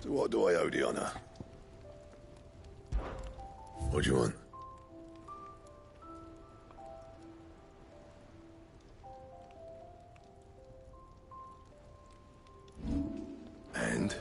To what do I owe the honor? What do you want? And?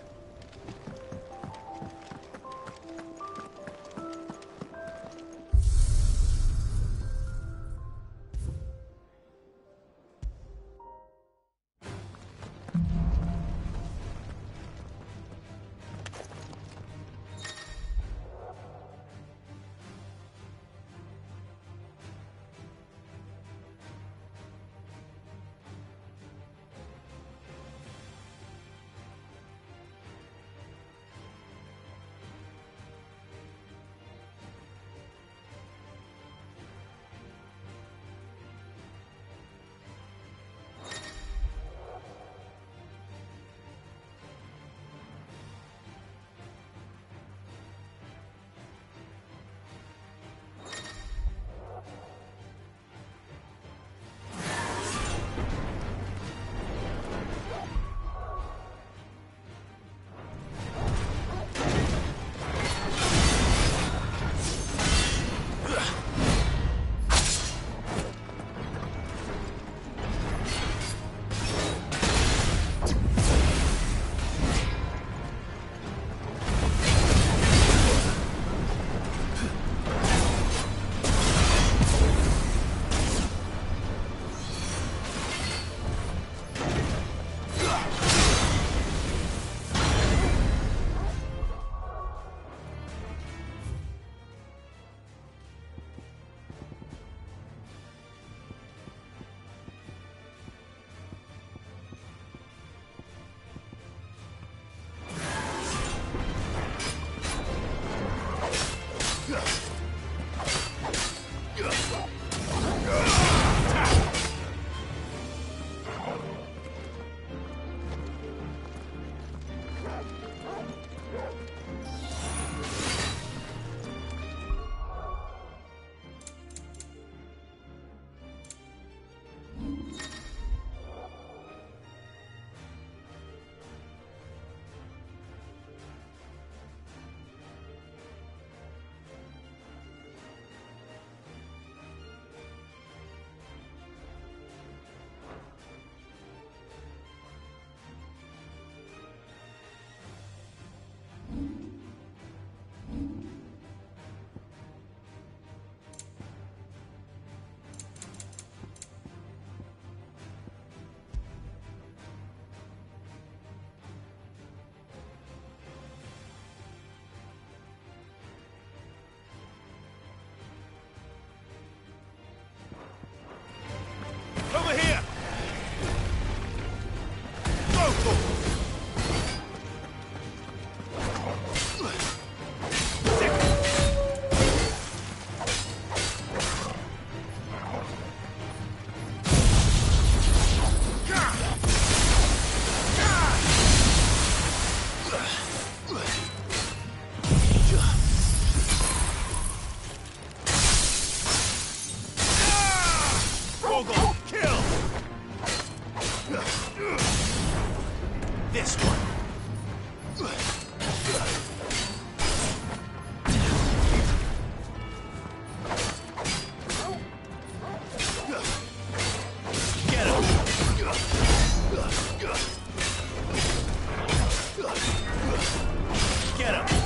Over here! Go for it! This one. Get him. Get him.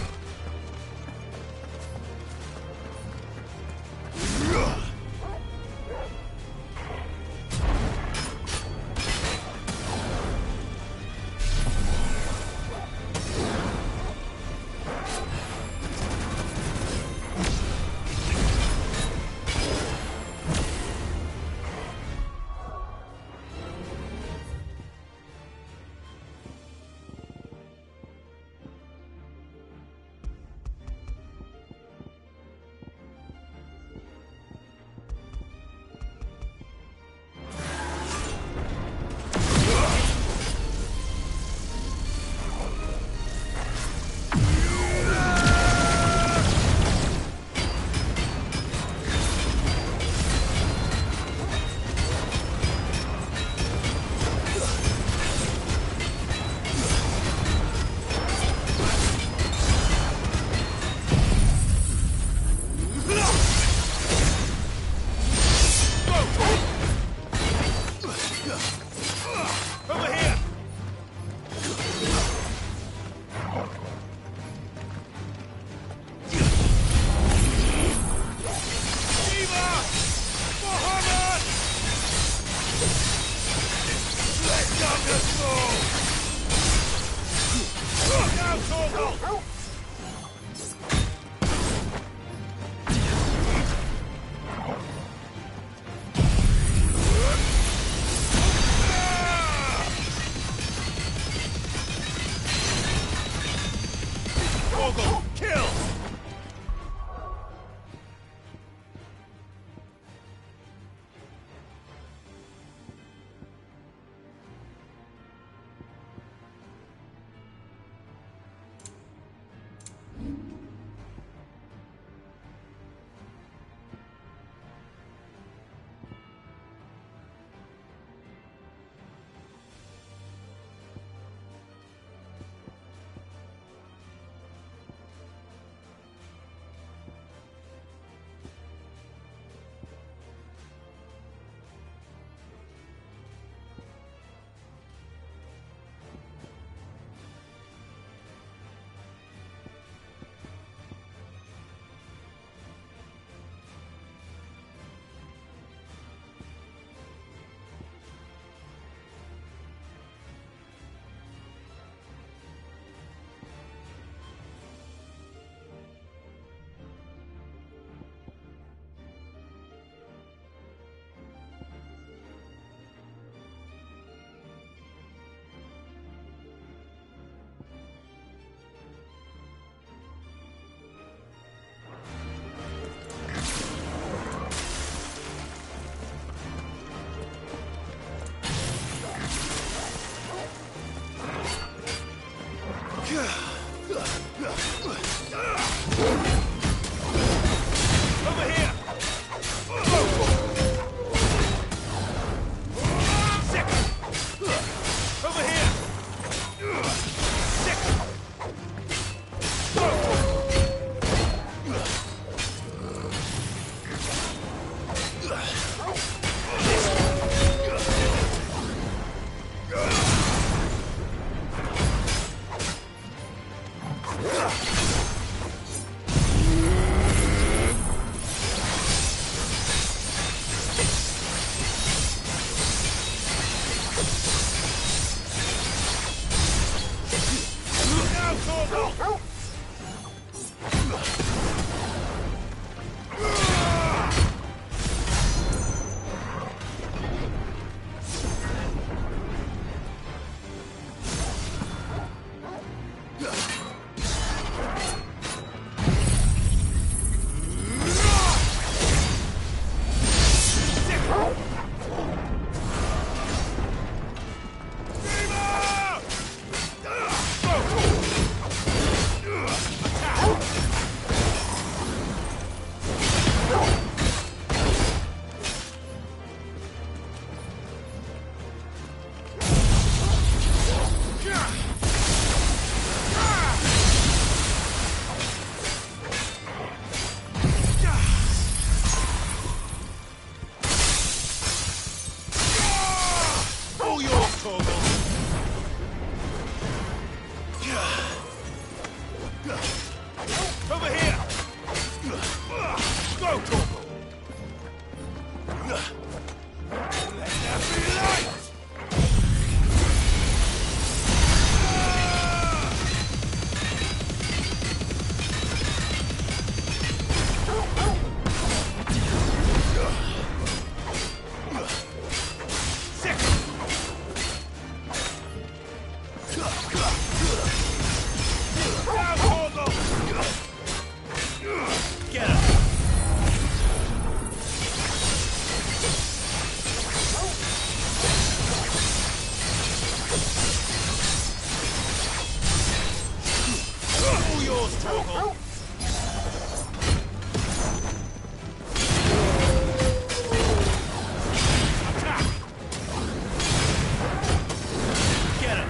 Torgal! Torgal, kill! Over here! Second! Over here! Second! Over here! Go, Torgal! Let there be light! Get him! All yours, Torgal! Attack! Get him!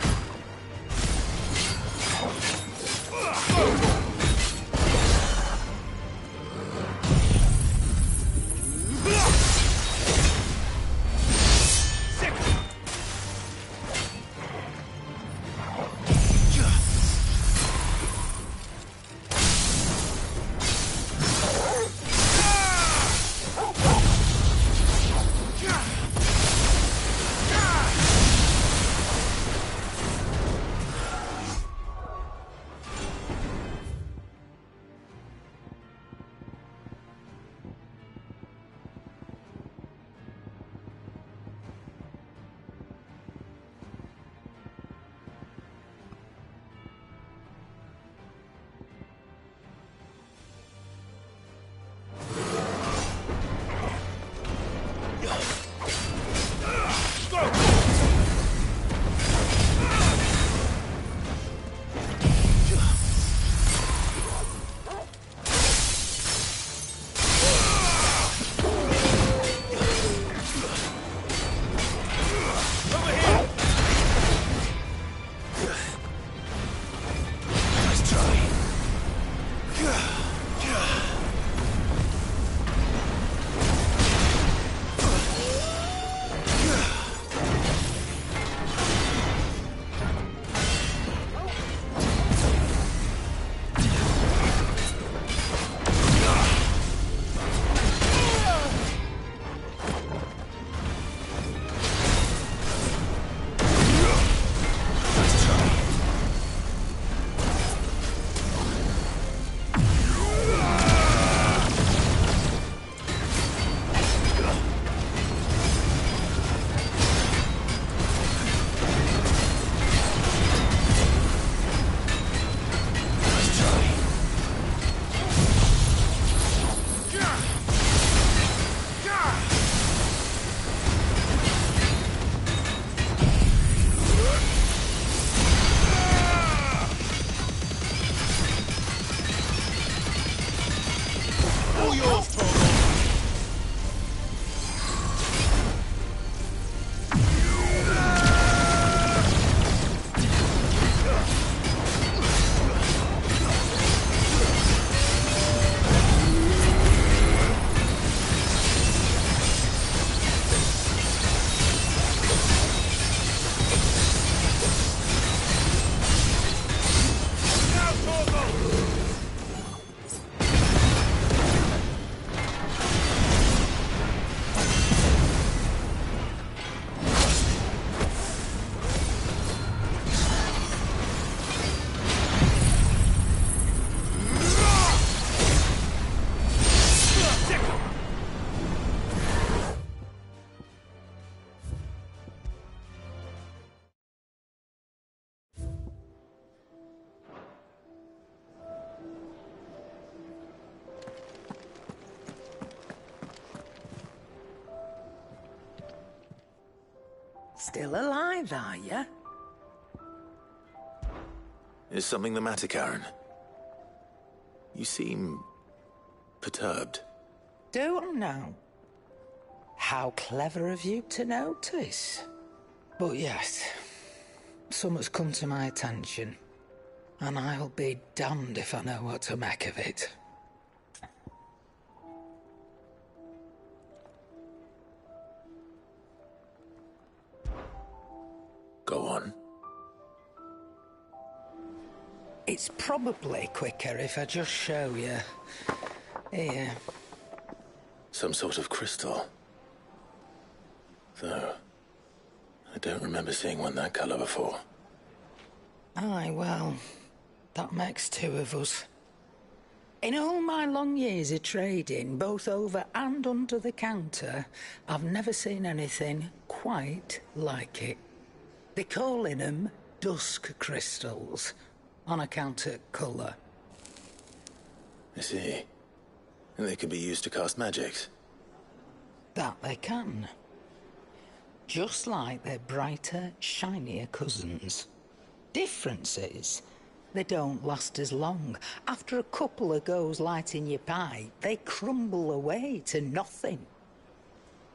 still alive, are you? Is something the matter, Karen? You seem perturbed. Don't know. How clever of you to notice. But yes, something's come to my attention, and I'll be damned if I know what to make of it. Go on. It's probably quicker if I just show you. Here. Some sort of crystal. Though, I don't remember seeing one that colour before. Aye, well, that makes two of us. In all my long years of trading, both over and under the counter, I've never seen anything quite like it. They're calling them dusk crystals, on account of colour. I see. And they can be used to cast magics. That they can. Just like their brighter, shinier cousins. Difference is, they don't last as long. After a couple of goes lighting your pipe, they crumble away to nothing.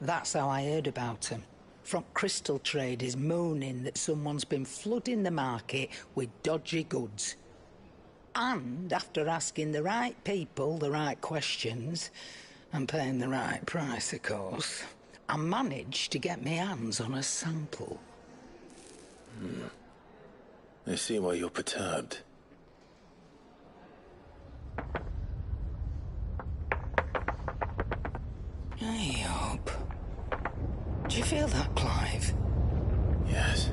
That's how I heard about them. From crystal traders moaning that someone's been flooding the market with dodgy goods. And after asking the right people the right questions, and paying the right price, of course, I managed to get my hands on a sample. I see why you're perturbed. Hey up. Do you feel that, Clive? Yes.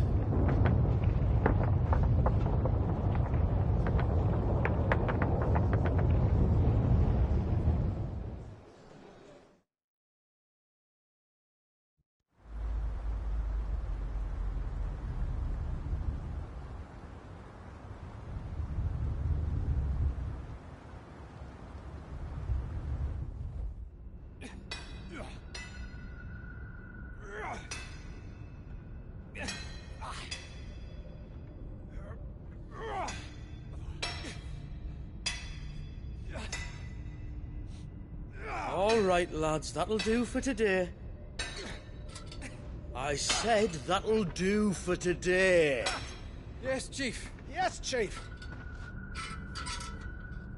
All right, lads, that'll do for today. I said that'll do for today. Yes, Chief. Yes, Chief.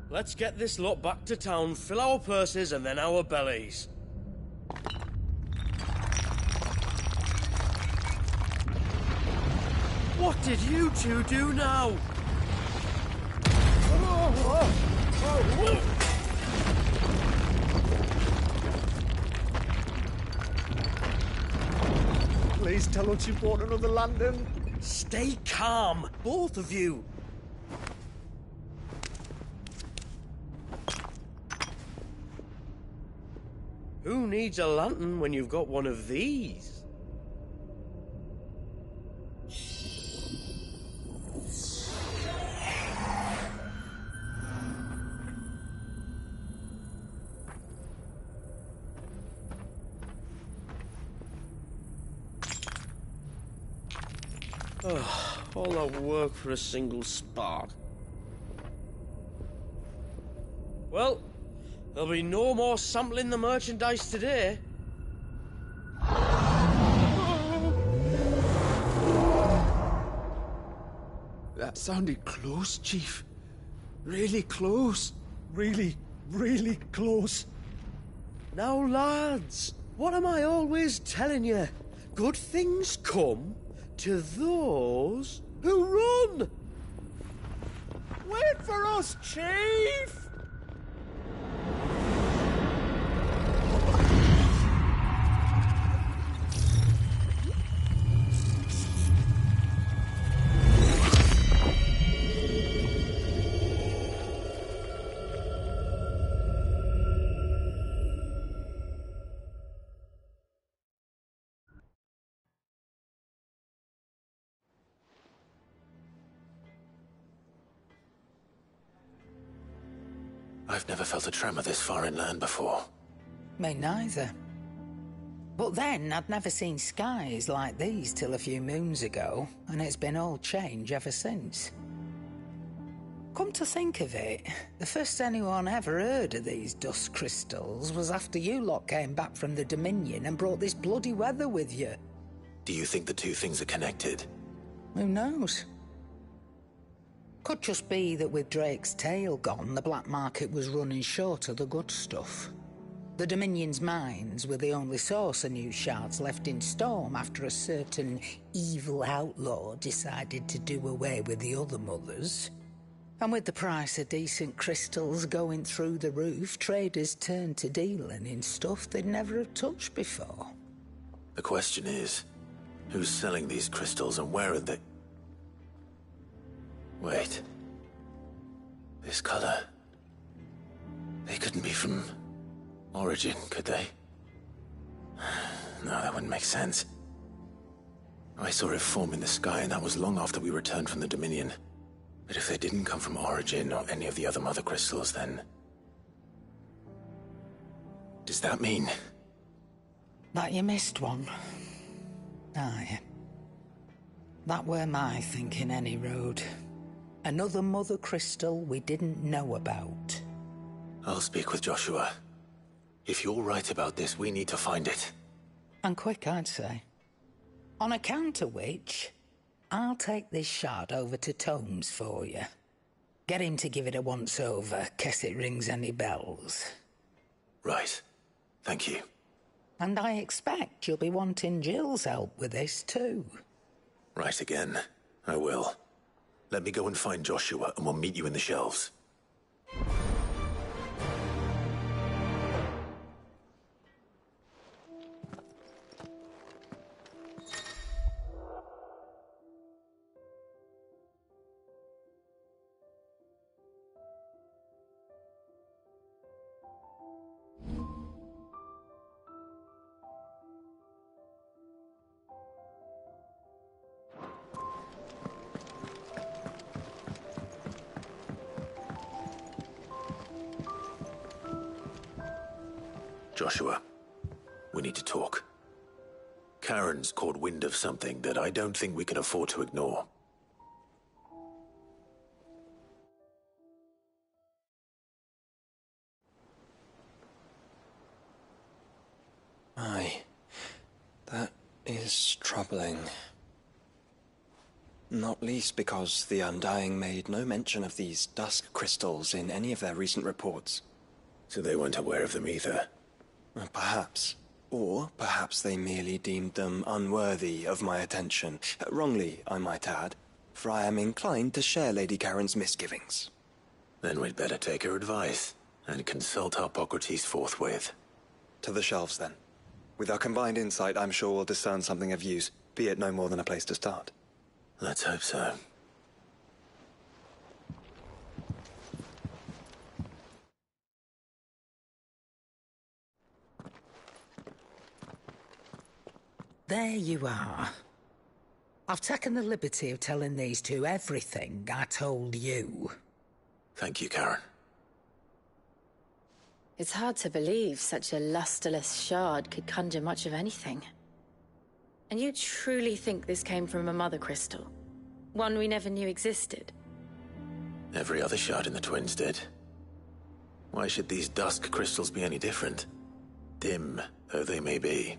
Let's get this lot back to town, fill our purses and then our bellies. What did you two do now? Please tell us you bought another London. Stay calm, both of you. Who needs a lantern when you've got one of these? Oh, all that work for a single spark. Well, there'll be no more sampling the merchandise today. That sounded close, Chief. Really close. Really, really close. Now, lads, what am I always telling you? Good things come to those who run! Wait for us, Chief! I've never felt a tremor this far inland before. Me neither. But then I'd never seen skies like these till a few moons ago, and it's been all change ever since. Come to think of it, the first anyone ever heard of these dust crystals was after you lot came back from the Dominion and brought this bloody weather with you. Do you think the two things are connected? Who knows? Could just be that with Drake's tail gone, the black market was running short of the good stuff. The Dominion's mines were the only source of new shards left in Storm after a certain evil outlaw decided to do away with the other mothers. And with the price of decent crystals going through the roof, traders turned to dealing in stuff they'd never have touched before. The question is, who's selling these crystals and where are they? Wait. This color. They couldn't be from Origin, could they? No, that wouldn't make sense. I saw it form in the sky, and that was long after we returned from the Dominion. But if they didn't come from Origin or any of the other mother crystals, then... does that mean... that you missed one? Aye. That were my thinking, any road. Another mother crystal we didn't know about. I'll speak with Joshua. If you're right about this, we need to find it. And quick, I'd say. On account of which, I'll take this shard over to Tomes for you. Get him to give it a once-over, case it rings any bells. Right. Thank you. And I expect you'll be wanting Jill's help with this, too. Right again. I will. Let me go and find Joshua, and we'll meet you in the shelves. Joshua, we need to talk. Karen's caught wind of something that I don't think we can afford to ignore. Aye, that is troubling. Not least because the Undying made no mention of these dusk crystals in any of their recent reports. So they weren't aware of them either. Perhaps. Or perhaps they merely deemed them unworthy of my attention. Wrongly, I might add, for I am inclined to share Lady Karen's misgivings. Then we'd better take her advice and consult Harpocrates forthwith. To the shelves, then. With our combined insight, I'm sure we'll discern something of use, be it no more than a place to start. Let's hope so. There you are. I've taken the liberty of telling these two everything I told you. Thank you, Karen. It's hard to believe such a lusterless shard could conjure much of anything. And you truly think this came from a mother crystal? One we never knew existed? Every other shard in the Twins did. Why should these dusk crystals be any different? Dim though they may be.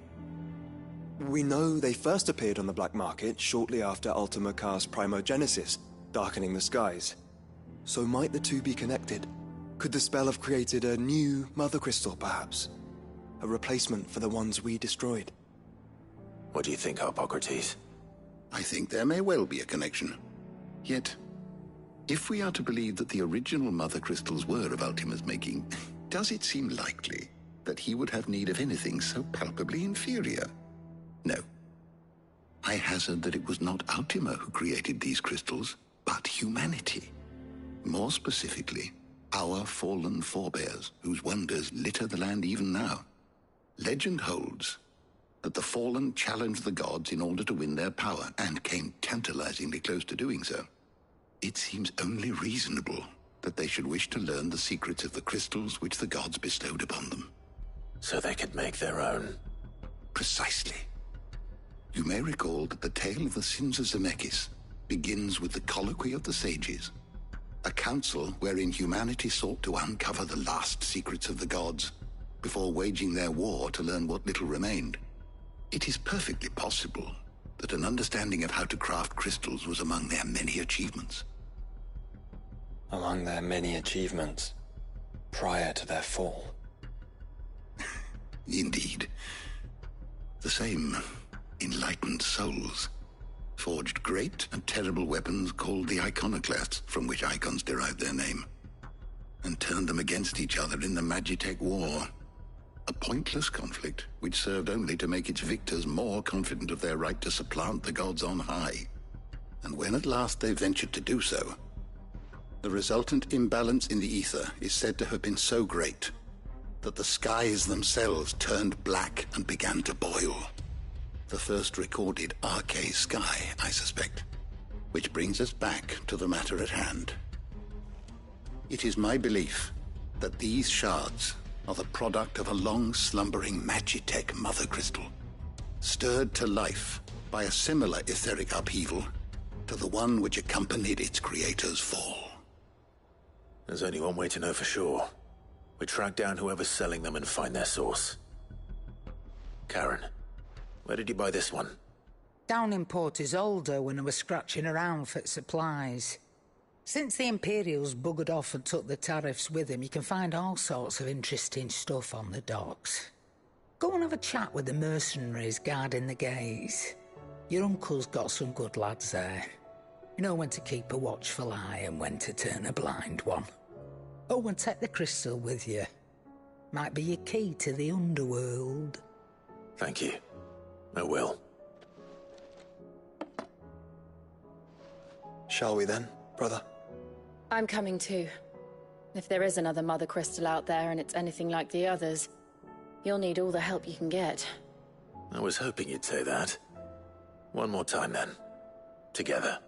We know they first appeared on the black market shortly after Ultima Car's primogenesis, darkening the skies. So might the two be connected? Could the spell have created a new mother crystal, perhaps? A replacement for the ones we destroyed? What do you think, Harpocrates? I think there may well be a connection. Yet, if we are to believe that the original mother crystals were of Ultima's making, does it seem likely that he would have need of anything so palpably inferior? No. I hazard that it was not Ultima who created these crystals, but humanity. More specifically, our fallen forebears, whose wonders litter the land even now. Legend holds that the fallen challenged the gods in order to win their power, and came tantalizingly close to doing so. It seems only reasonable that they should wish to learn the secrets of the crystals which the gods bestowed upon them. So they could make their own. Precisely. You may recall that the tale of the sins of Zemeckis begins with the colloquy of the sages, a council wherein humanity sought to uncover the last secrets of the gods before waging their war to learn what little remained. It is perfectly possible that an understanding of how to craft crystals was among their many achievements. Among their many achievements, prior to their fall. Indeed. The same enlightened souls forged great and terrible weapons called the iconoclasts, from which icons derived their name, and turned them against each other in the Magitech War. A pointless conflict which served only to make its victors more confident of their right to supplant the gods on high. And when at last they ventured to do so, the resultant imbalance in the ether is said to have been so great that the skies themselves turned black and began to boil. The first recorded arcane sky, I suspect. Which brings us back to the matter at hand. It is my belief that these shards are the product of a long-slumbering Magitech mother crystal, stirred to life by a similar etheric upheaval to the one which accompanied its creator's fall. There's only one way to know for sure. We track down whoever's selling them and find their source. Karen, where did you buy this one? Down in Port Isolde when I was scratching around for supplies. Since the Imperials buggered off and took the tariffs with them, you can find all sorts of interesting stuff on the docks. Go and have a chat with the mercenaries guarding the gates. Your uncle's got some good lads there. You know when to keep a watchful eye and when to turn a blind one. Oh, and take the crystal with you. Might be your key to the underworld. Thank you. I will. Shall we then, brother? I'm coming too. If there is another mother crystal out there and it's anything like the others, you'll need all the help you can get. I was hoping you'd say that. One more time then. Together.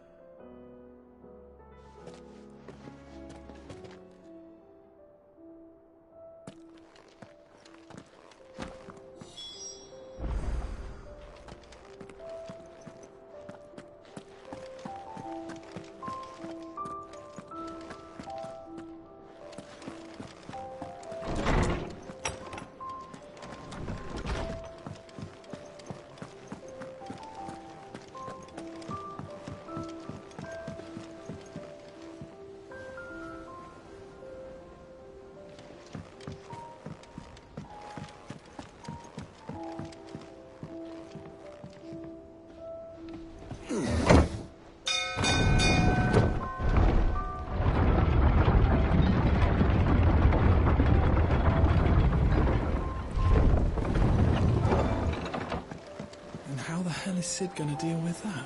How the hell is Sid gonna deal with that?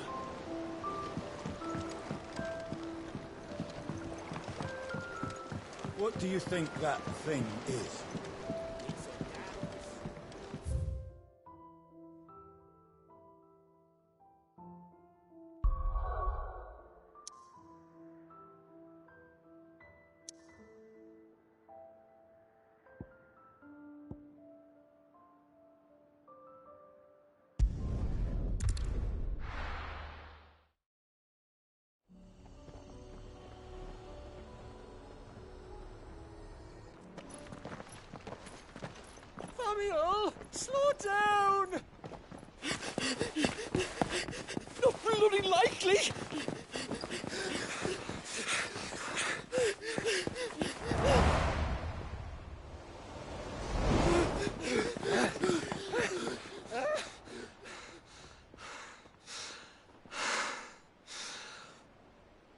What do you think that thing is? Samuel, slow down! Not bloody likely!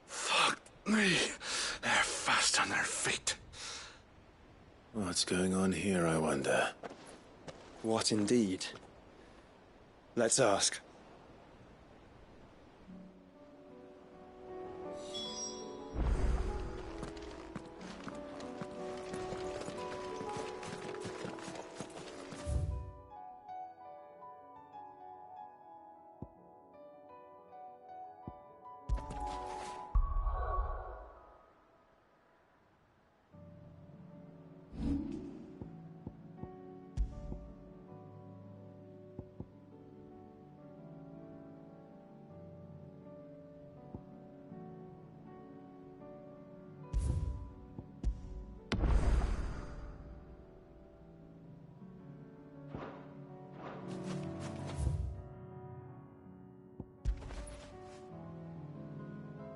Fuck me. They're fast on their feet. What's going on here, I wonder? What indeed? Let's ask.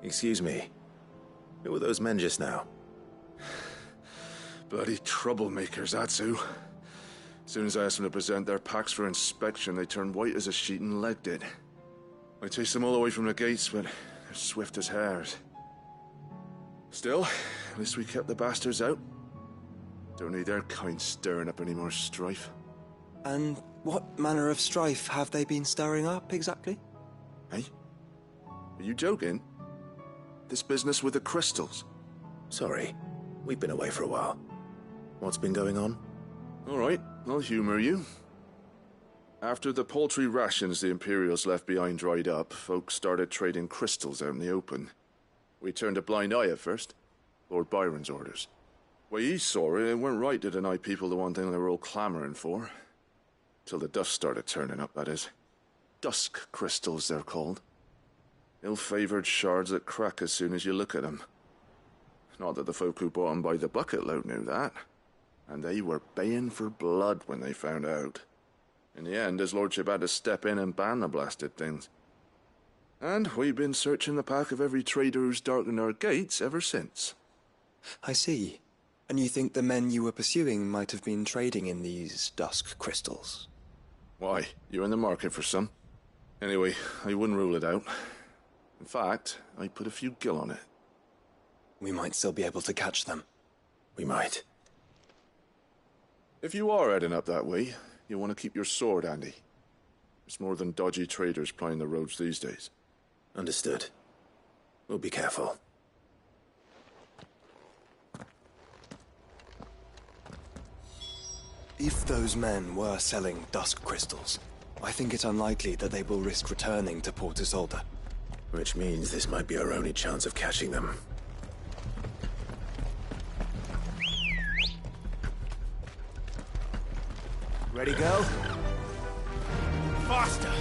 Excuse me. Who were those men just now? Bloody troublemakers, that's who. As soon as I asked them to present their packs for inspection, they turned white as a sheet and legged it. I chased them all the way from the gates, but they're swift as hares. Still, at least we kept the bastards out. Don't need their kind stirring up any more strife. And what manner of strife have they been stirring up, exactly? Hey? Are you joking? This business with the crystals? Sorry. We've been away for a while. What's been going on? All right, I'll humor you. After the paltry rations the Imperials left behind dried up, folks started trading crystals out in the open. We turned a blind eye at first. Lord Byron's orders. Way he saw it, it weren't right to deny people the one thing they were all clamoring for. Till the dust started turning up, that is. Dusk crystals, they're called. Ill-favored shards that crack as soon as you look at them. Not that the folk who bought them by the bucket load knew that. And they were baying for blood when they found out. In the end, his lordship had to step in and ban the blasted things. And we've been searching the pack of every trader who's darkened our gates ever since. I see. And you think the men you were pursuing might have been trading in these dusk crystals? Why, you're in the market for some. Anyway, I wouldn't rule it out. In fact, I put a few gil on it. We might still be able to catch them. We might. If you are heading up that way, you'll want to keep your sword handy. There's more than dodgy traders plying the roads these days. Understood. We'll be careful. If those men were selling dusk crystals, I think it's unlikely that they will risk returning to Port Isolde. Which means this might be our only chance of catching them. Ready, go? Faster!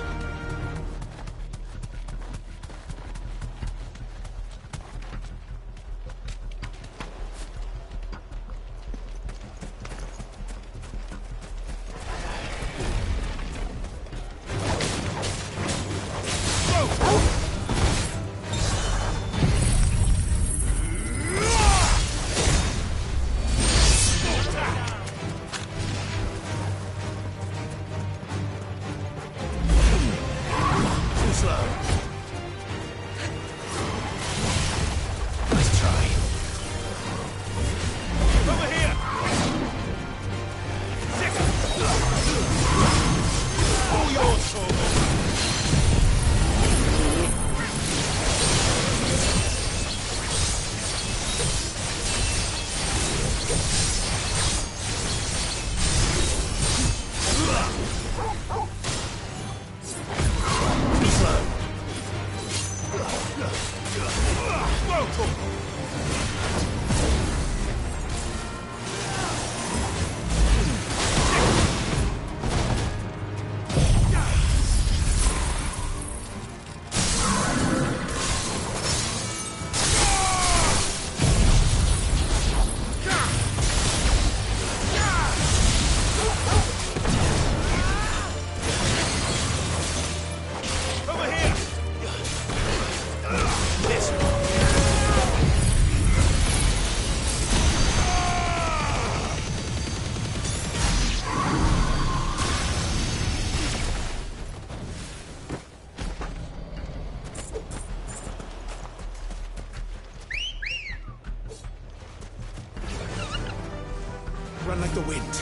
Run like the wind.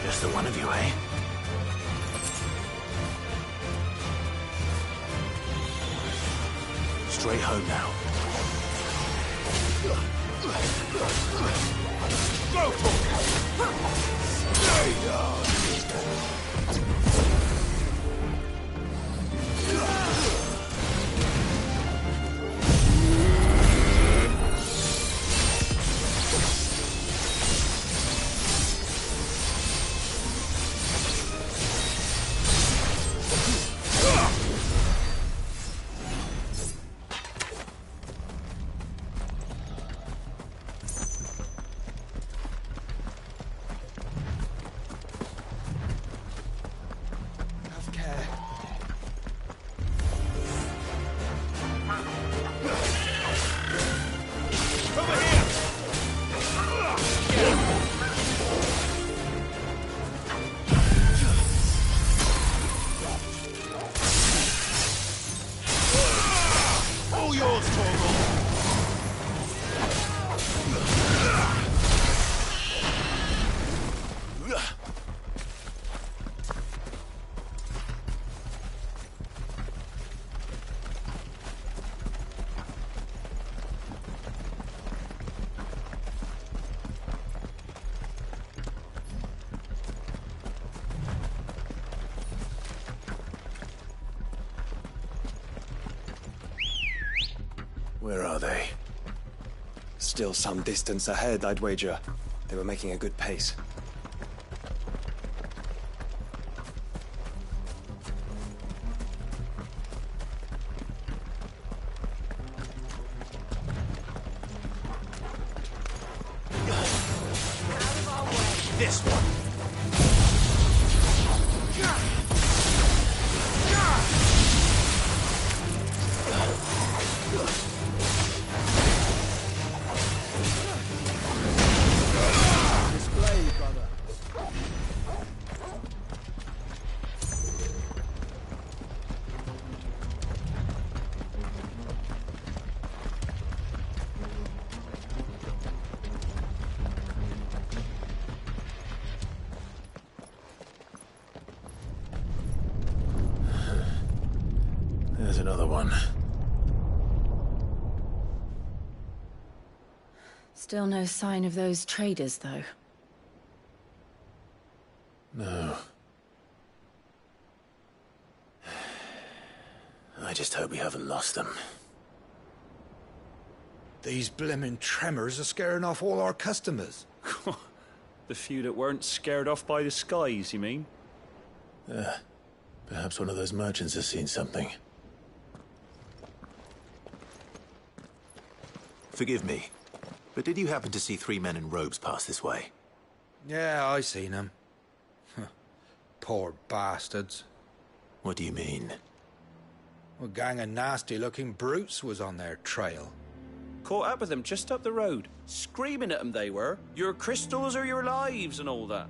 Just the one of you, eh? Straight home now. Go for it! Stay down! Where are they? Still some distance ahead, I'd wager. They were making a good pace. This one. There's another one. Still no sign of those traders, though. No. I just hope we haven't lost them. These blimmin' tremors are scaring off all our customers. The few that weren't scared off by the skies, you mean? Perhaps one of those merchants has seen something. Forgive me, but did you happen to see 3 men in robes pass this way? Yeah, I seen them. Poor bastards. What do you mean? A gang of nasty-looking brutes was on their trail. Caught up with them just up the road. Screaming at them they were. Your crystals are your lives and all that.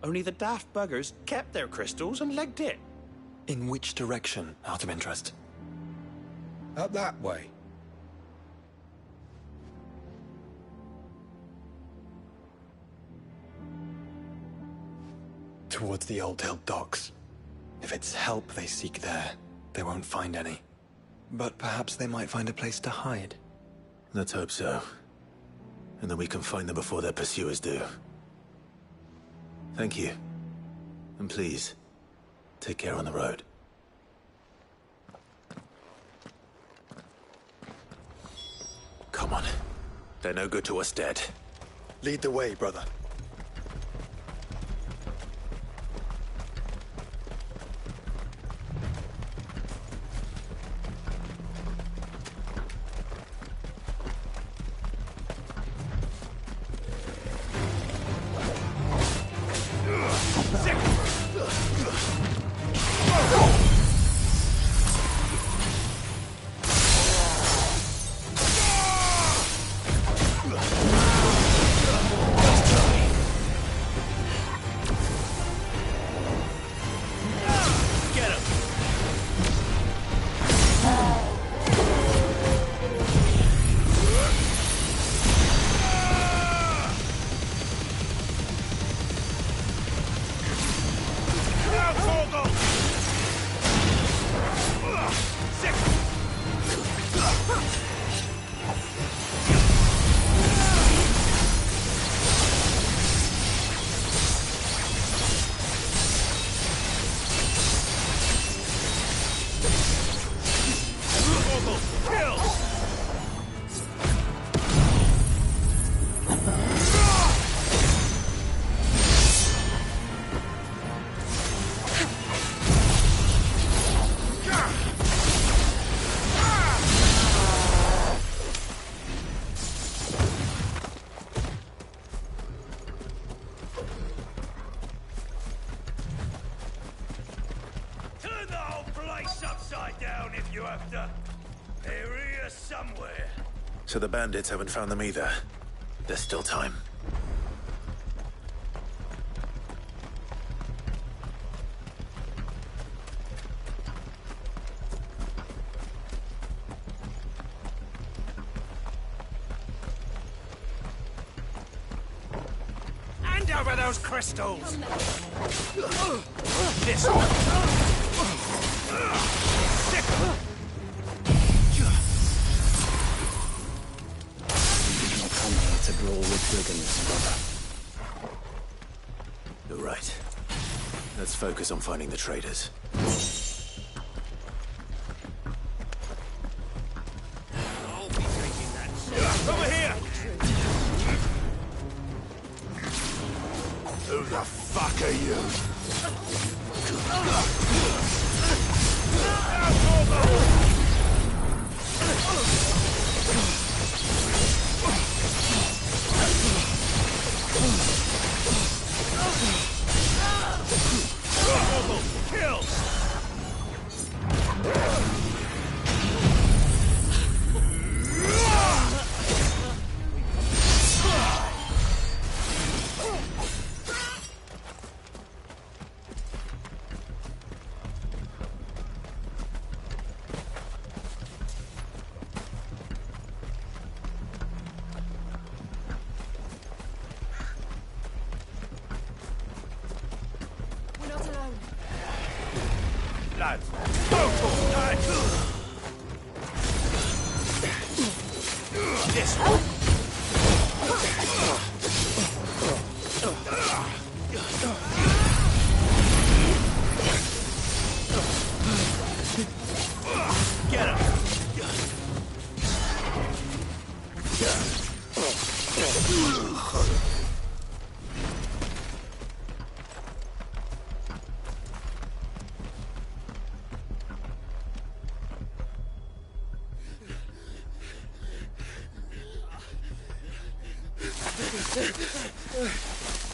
Only the daft buggers kept their crystals and legged it. In which direction, out of interest? Up that way. Towards the Old Hill docks. If it's help they seek there, they won't find any. But perhaps they might find a place to hide. Let's hope so. And that we can find them before their pursuers do. Thank you. And please, take care on the road. Come on. They're no good to us dead. Lead the way, brother. So the bandits haven't found them either. There's still time. Hand over those crystals! This one! To brawl with brigands, brother. You're right. Let's focus on finding the traders. I'll be Look at you! Kill! Lads, go for that! This one. Get him!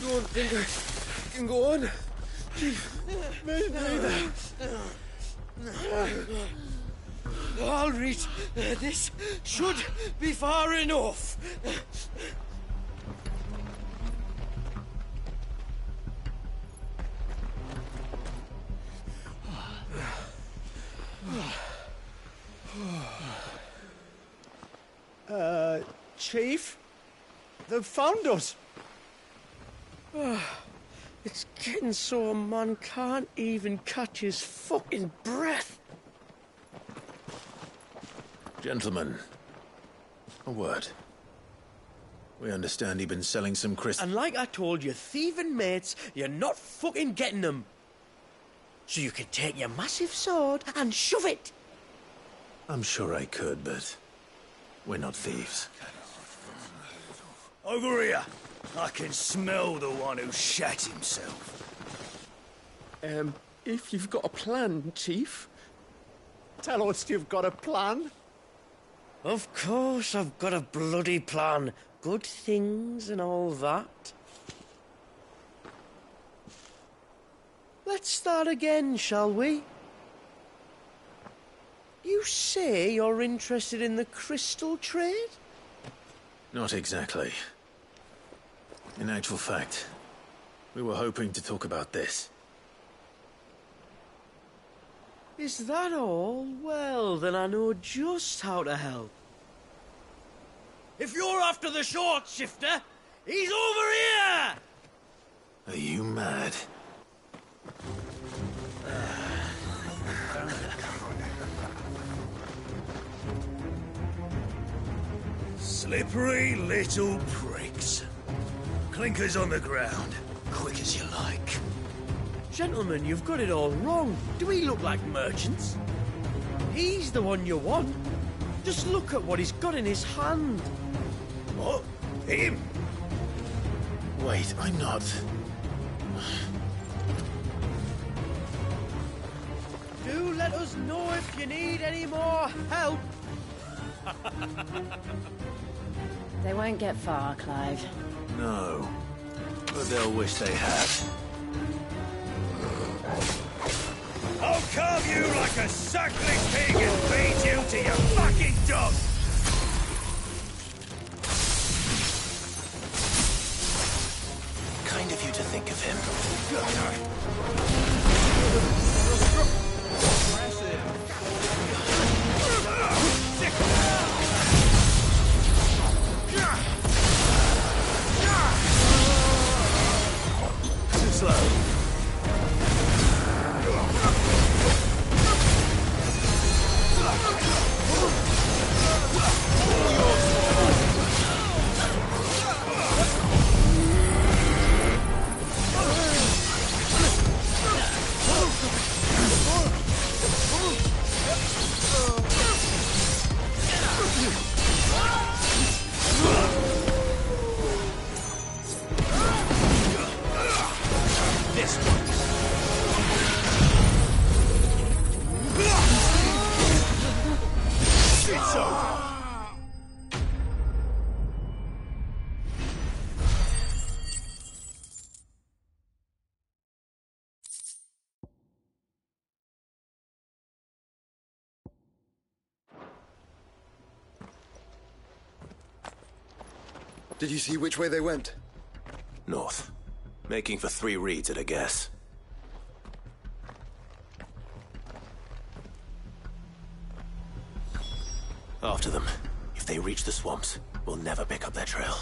Don't think I can go on. Maybe. I'll reach. This should be far enough. Chief? They've found us. It's getting so a man can't even catch his fucking breath. Gentlemen, a word. We understand you've been selling some crystals. And like I told your thieving mates, you're not fucking getting them. So you can take your massive sword and shove it. I'm sure I could, but we're not thieves. Over here. I can smell the one who shat himself. If you've got a plan, Chief. Tell us you've got a plan. Of course I've got a bloody plan. Good things and all that. Let's start again, shall we? You say you're interested in the crystal trade? Not exactly. In actual fact, we were hoping to talk about this. Is that all? Well, then I know just how to help. If you're after the short shifter, he's over here! Are you mad? Slippery little pricks. Clinkers on the ground, quick as you like. Gentlemen, you've got it all wrong. Do we look like merchants? He's the one you want. Just look at what he's got in his hand. What? Him? Wait, I'm not. Do let us know if you need any more help. They won't get far, Clive. No. But they'll wish they had. I'll carve you like a suckling pig and feed you to your fucking dog! Kind of you to think of him. Too slow. Did you see which way they went? North. Making for 3 reeds at a guess. After them. If they reach the swamps, we'll never pick up their trail.